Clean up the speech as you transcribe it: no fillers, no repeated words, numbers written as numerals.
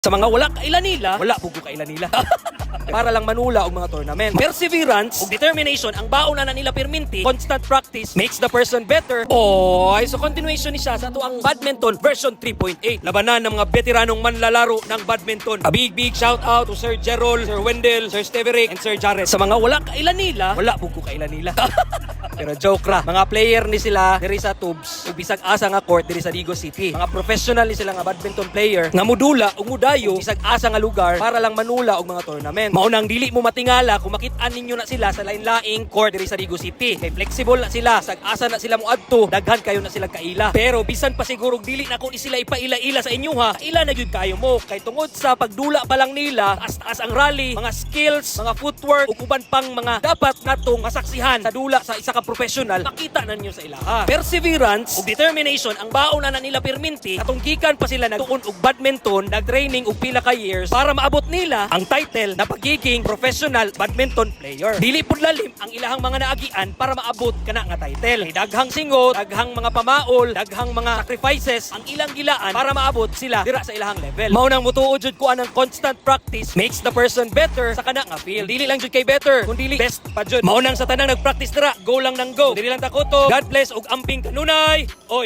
Sa mga wala kailan nila, wala pugo kailan nila. Para lang manula og mga tournament. Perseverance ug determination ang baon na nila perminti. Constant practice makes the person better. Oy, so continuation ni siya sa ato ang badminton version 3.8. Labanan ng mga veteranong manlalaro ng badminton. A big shout out to Sir Gerald, Sir Wendell, Sir Steverick, and Sir Jared. Sa mga wala kailan nila, wala pugo kailan nila. Pero joke ra. Mga player ni sila diri sa Tubs ug bisag asa nga court diri sa Digo City. Mga professional ni sila nga badminton player nga mudula ug mudayo bisag asa nga lugar para lang manula og mga tournament. Mao nang dili mo matingala kung makit-an ninyo na sila sa lain-laing court diri sa Digo City. Kay flexible na sila, sag asa na sila moadto, daghan kayo na sila kaila. Pero bisan pa siguro dili na ko ni sila ipaila-ila sa inyo ha. Ila na gyud kayo mo kay tungod sa pagdula pa lang nila, taas-taas ang rally, mga skills, mga footwork ug uban pang mga dapat natong masaksihan sa dula sa isa ka professional, makita na ninyo sa ilaha. Perseverance ug determination ang baon na nila perminti. Katong gikan pa sila nagtuon og badminton, nagtraining og pila ka years para maabot nila ang title na pagiging professional badminton player. Dili pud lalim ang ilahang mga naagian para maabot kana nga title. May daghang singot, daghang mga pamaol, daghang mga sacrifices ang ilang gilaan para maabot sila dira sa ilahang level. Mao nang mutuod jud ko anang constant practice makes the person better sa kana nga field. Dili lang jud kay better, kundi best pa jud. Mao nang sa tanang nagpractice dira, go lang nang go. Dili lang takoto. God bless ug amping kanunay. Oy.